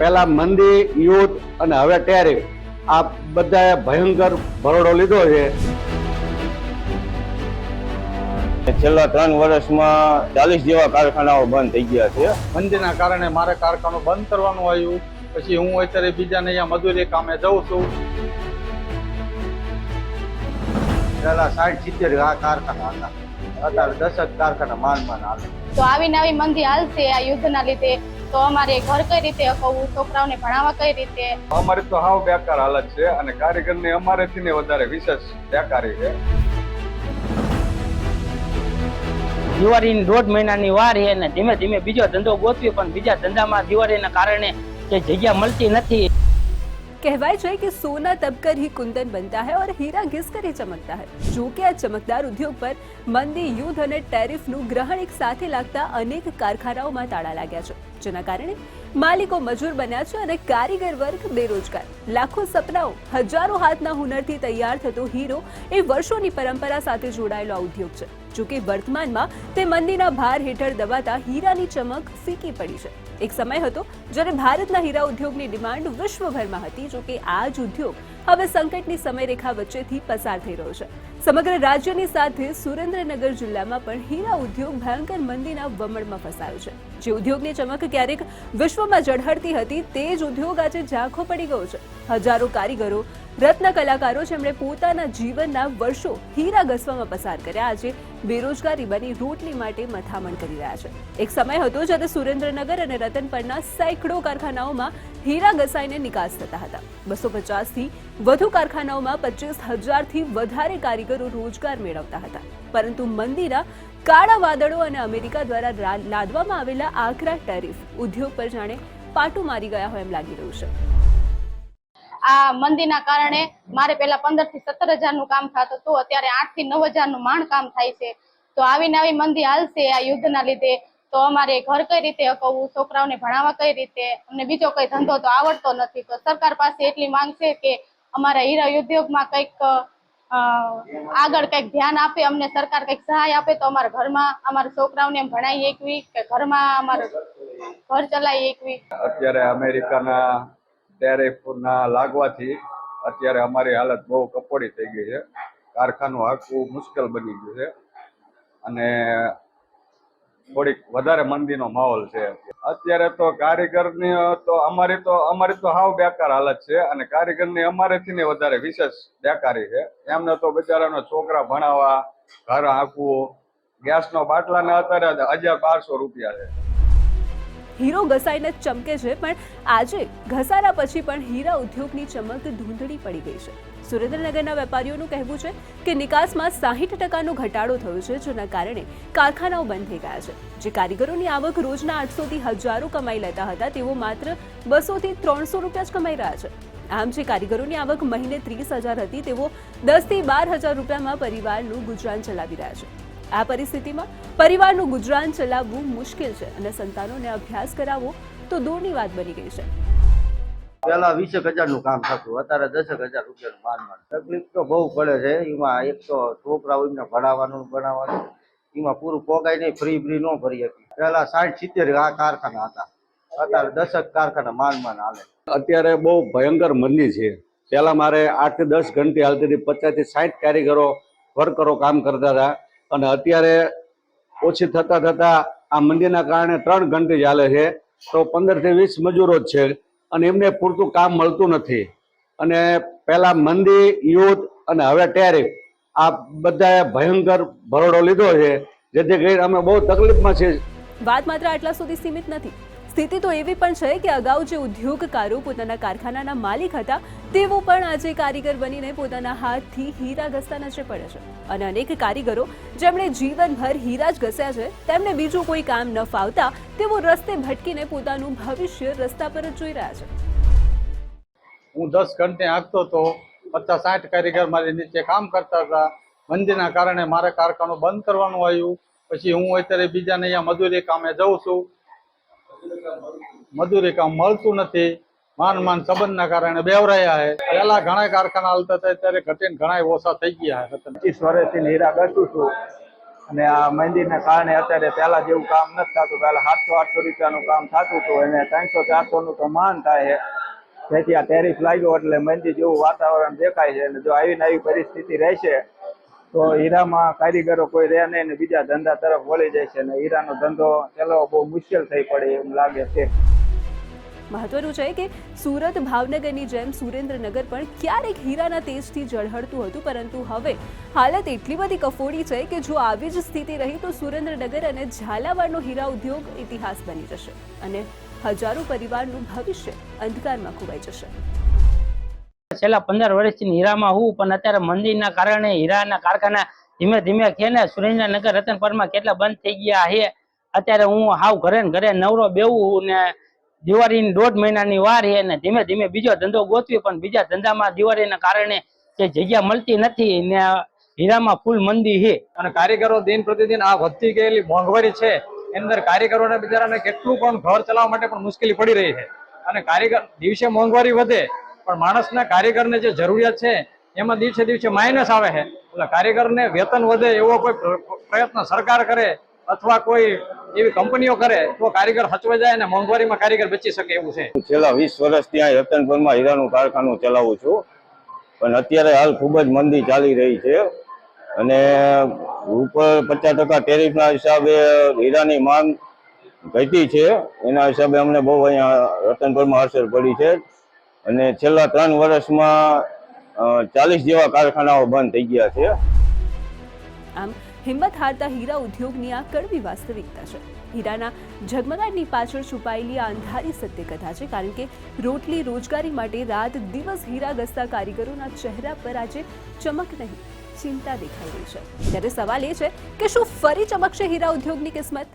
પહેલા મંદી, યુદ્ધ અને હવે ટેરિફ, આ બધાએ ભયંકર ભરોડો લીધો છે. છેલ્લા 3 વર્ષમાં 40 જેવા કારખાનાઓ બંધ થઈ ગયા છે. મંદીના કારણે મારે કારખાનું બંધ કરવાનું આવ્યું. પછી હું અત્યારે બીજાને અહીંયા મજૂરી કામે જાઉં છું. પેલા 60-70 આ કારખાના હતા, અત્યારે 10 કારખાના માન હાલે. તો આવી નવી મંદી હાલશે આ યુદ્ધના લીધે, તો અમારે ઘર કઈ રીતે અકવવું, છોકરાઓને ભણાવવા કઈ રીતે? અમારી તો હાવ બેકાર હાલત છે અને કારીગરની અમારેથી ને વધારે વિશેષ બેકારી છે. દિવાળીની 1.5 મહિનાની વાર છે ને ધીમે ધીમે બીજો ધંધો ગોતવી, પણ બીજા ધંધામાં દિવાળીના કારણે કે જગ્યા મળતી નથી. कहवाय है कि सोना तबकर ही कुंदन बनता है और हीरा घिसकर ही चमकता है. जो कि आ चमकदार उद्योग पर मंदी, युद्ध और टेरिफનું ગ્રહણ એક સાથે લાગતા અનેક કારખાનાઓમાં તાળા લાગ્યા છે, જેના કારણે માલિકો મજૂર બન્યા છે અને કારીગર વર્ગ બેરોજગાર. લાખો સપનાઓ, હજારો હાથના હુનરથી તૈયાર થતો હીરો એ વર્ષોની પરંપરા સાથે જોડાયેલો આ ઉદ્યોગ છે. જો કે વર્તમાનમાં તે મંદીના ભાર હેઠળ દબાતા હીરાની ચમક ફીકી પડી છે. એક સમય હતો જ્યારે ભારતના હીરા ઉદ્યોગની ડિમાન્ડ વિશ્વભરમાં હતી. જો કે આ જ ઉદ્યોગ હવે સંકટની સમયરેખા વચ્ચેથી પસાર થઈ રહ્યો છે. સમગ્ર રાજ્યની સાથે સુરેન્દ્રનગર જિલ્લામાં પણ હીરા ઉદ્યોગ ભયંકર મંદીના વમળમાં ફસાયો છે. જે ઉદ્યોગની ચમક ક્યારેક વિશ્વમાં ઝળહળતી હતી, તે જ ઉદ્યોગ આજે ઝાંખો પડી ગયો છે. હજારો કારીગરો, રત્ન કલાકારો જેમણે પોતાના જીવનના વર્ષો હીરા ઘસવામાં પસાર કર્યા, આજે બેરોજગારી બની રોટલી માટે મથામણ કરી રહ્યા છે. એક સમય હતો જ્યારે સુરેન્દ્રનગર અને રતનપરના સેંકડો કારખાનાઓમાં હીરા ઘસાઈને નિકાસ થતા હતા. 250થી વધુ કારખાનાઓમાં 25,000થી વધારે કારીગરો રોજગાર મેળવતા હતા. પરંતુ મંદીના કાળા વાદળો અને અમેરિકા દ્વારા લાદવામાં આવેલા આકરા ટેરિફ ઉદ્યોગ પર જાણે પાટું મારી ગયા હોય એમ લાગી રહ્યું છે. આ મંદીના કારણે મારે પહેલા 15 થી 17 હજારનું કામ થતું હતું, અત્યારે 8 થી 9 હજારનું માંડ કામ થાય છે. તો આવી નવી મંદી હાલશે આ યુદ્ધના લીધે, તો અમારે ઘર કઈ રીતે અકવવું, છોકરાઓને ભણાવવા કઈ રીતે? અમને બીજો કઈ ધંધો તો આવડતો નથી. તો સરકાર પાસે એટલી માંગ છે કે અમારા હીરા ઉદ્યોગમાં કંઈક આગળ કંઈક ધ્યાન આપે, અમને સરકાર કંઈક સહાય આપે, તો અમારા ઘરમાં અમારા છોકરાઓને એમ ભણાવી એકવી કે ઘરમાં અમારું ઘર ચલાવી એકવી. અત્યારે અમેરિકાના ટેરિફના લાગવાથી અત્યારે અમારી હાલત બહુ કપોડી થઈ ગઈ છે. કારખાનું હાંકવું મુશ્કેલ બની ગયું છે અને થોડીક વધારે મંદીનો માહોલ છે. અત્યારે તો કારીગરની તો અમારી તો હાવ બેકાર હાલત છે અને કારીગરની અમારેથી ને વધારે વિશેષ બેકારી છે. એમને તો બિચારાનો છોકરા ભણાવવા, ઘર હાંકવું, ગેસનો બાટલાને અત્યારે 1,200 રૂપિયા છે. હીરો ઘસાઈને ચમકે છે, પણ આજે ઘસારા પછી પણ હીરા ઉદ્યોગની ચમક ધૂંધળી પડી ગઈ છે. સુરેન્દ્રનગરના વેપારીઓનું કહેવું છે કે નિકાસમાં 60% ઘટાડો થયો છે, જેના કારણે કારખાનાઓ બંધ થઈ ગયા છે. જે કારીગરોની આવક રોજના 800થી હજારો કમાઈ લેતા હતા, તેઓ માત્ર 200થી 300 રૂપિયા જ કમાઈ રહ્યા છે. આમ જે કારીગરોની આવક મહિને 30,000 હતી, તેઓ 10થી 12,000 રૂપિયામાં પરિવારનું ગુજરાન ચલાવી રહ્યા છે. આ પરિસ્થિતિમાં પરિવારનું ગુજરાન ચલાવવું મુશ્કેલ છે અને સંતાનોને અભ્યાસ કરાવવો તો દૂરની વાત બની ગઈ છે. પેલા 20,000નું કામ થતું, અત્યારે 10,000 રૂપિયાનું માન. તકલીફ તો બહુ પડે છે. એમાં એક તો છોકરાઓ એમને ભણાવવાનું એમાં પૂરું પોગાય નહીં, ફ્રી ન ભરી હતી. પેલા 60-70 આ કારખાના હતા, અત્યારે 10 કારખાના માન હાલે. અત્યારે બહુ ભયંકર મંદી છે. પહેલા મારે 8 થી 10 ઘંટી હાલતી હતી, 50 થી 60 કારીગરો, વર્કરો કામ કરતા હતા અને અત્યારે ઓછી થતા આ મંદીના કારણે 3 ઘંટી ચાલે છે, તો 15 થી 20 મજૂરો જ છે અને એમને પૂરતું કામ મળતું નથી. અને પહેલા મંદી, યુદ્ધ અને હવે ટેરિફ, આ બધાએ ભયંકર ભરોડો લીધો છે, જેથી કરીને અમે બહુ તકલીફમાં છીએ. વાત માત્ર આટલા સુધી સીમિત નથી. સ્થિતિ તો એવી પણ છે કે અગાઉ જે ઉદ્યોગકારો પોતાના કારખાનાના માલિક હતા, તેઓ પણ આજે કારીગર બનીને પોતાના હાથથી હીરા ઘસતા નજરે પડે છે. અને અનેક કારીગરો જેમણે જીવનભર હીરા જ ઘસ્યા છે, તેમને બીજું કોઈ કામ ન ફાવતા તેઓ રસ્તે ભટકીને પોતાનું ભવિષ્ય રસ્તા પર જ જોઈ રહ્યા છે. હું 10 ઘંટે હાંકતો તો 50-60 કારીગર મારી નીચે કામ કરતા હતા. મંદીના કારણે મારે કારખાનું બંધ કરવાનું આવ્યું. પછી હું અત્યારે બીજાને અહીંયા મજૂરી કામે જાઉં છું. મજૂરી કામ મળતું નથી. માન સંબંધના કારણે બેવરાયા છે. પહેલા ઘણા કારખાના હાલતા હતા, અત્યારે ઘટીને ઘણા ઓછા થઈ ગયા છે. 25 વર્ષથી હીરા ઘસું છું અને આ મંદીના કારણે અત્યારે પહેલા જેવું કામ નથી થતું. પહેલા 700-800 રૂપિયાનું કામ થતું હતું એને 300-400 નું તો માન થાય છે. જેથી આ ટેરિફ લાગ્યો એટલે મંદી જેવું વાતાવરણ દેખાય છે. અને જો આવી નવી પરિસ્થિતિ રહેશે તો હીરામાં કારીગરો કોઈ રહે નહીં ને બીજા ધંધા તરફ વળી જાય છે અને હીરાનો ધંધો ચલાવવો બહુ મુશ્કેલ થઈ પડે એમ લાગે છે. મહત્વનું છે કે સુરત ભાવનગરની જેમ સુરેન્દ્રનગર પણ ક્યારેક હીરાના તેજથી ઝળહળતું હતું, પરંતુ હવે હાલત એટલી બધી કફોડી છે કે જો આવી જ સ્થિતિ રહી તો સુરેન્દ્રનગર અને ઝાલાવાડનો હીરા ઉદ્યોગ ઇતિહાસ બની જશે અને હજારો પરિવારનું ભવિષ્ય અંધકારમાં ખોવાઈ જશે. છેલ્લા 15 વર્ષથી હીરામાં હું, પણ અત્યારે મંદીના કારણે હીરાના કારખાના ધીમે ધીમે છે ને સુરેન્દ્રનગર રતનપરમાં કેટલા બંધ થઈ ગયા છે. અત્યારે હું હાવ ઘરે ને ઘરે નવરો બેવું ને દિવાળીની 1.5 મહિનાની વાર છે ને ધીમે ધીમે બીજો ધંધો ગોતવી, પણ બીજા ધંધામાં દિવાળીના કારણે જે જગ્યા મળતી નથી ને હીરામાં ફૂલ મંદી છે. અને કારીગરો દિન પ્રતિદિન આ વધતી ગયેલી મોંઘવારી છે એની અંદર કારીગરોને બિચારાને કેટલું પણ ઘર ચલાવવા માટે પણ મુશ્કેલી પડી રહી છે. અને કારીગર દિવસે મોંઘવારી વધે પણ માણસના કારીગરને જે જરૂરિયાત છે એમાં દિવસે દિવસે માઇનસ આવે છે. એટલે કારીગરને વેતન વધે એવો કોઈ પ્રયત્ન સરકાર કરે અથવા કોઈ એવી કંપનીઓ કરે તો કારીગર હચવાઈ જાય અને મોંઘવારીમાં કારીગર બચી શકે એવું છે. છેલ્લા 20 વર્ષથી અહીં રતનપુરમાં હીરાનું કારખાનું ચલાવું છું, પણ અત્યારે હાલ ખૂબ જ મંદી ચાલી રહી છે અને ઉપર 50% ટેરિફના હિસાબે હીરાની માંગ ઘટી છે. એના હિસાબે અમને બહુ અહીંયા રતનપુરમાં અસર પડી છે અને છેલ્લા 3 વર્ષમાં 40 જેવા કારખાનાઓ બંધ થઈ ગયા છે. આમ હિંમત હારતા હીરા ઉદ્યોગની આ કડવી વાસ્તવિકતા છે. હીરાના ઝગમગાટની પાછળ છુપાયેલી આ અંધારી સત્ય કથા છે, કારણ કે રોટલી રોજગારી માટે રાત દિવસ હીરા ઘસતા કારીગરોના ચહેરા પર આજે ચમક નહીં, ચિંતા દેખાઈ રહી છે. ત્યારે સવાલ એ છે કે શું ફરી ચમકશે હીરા ઉદ્યોગની કિસ્મત?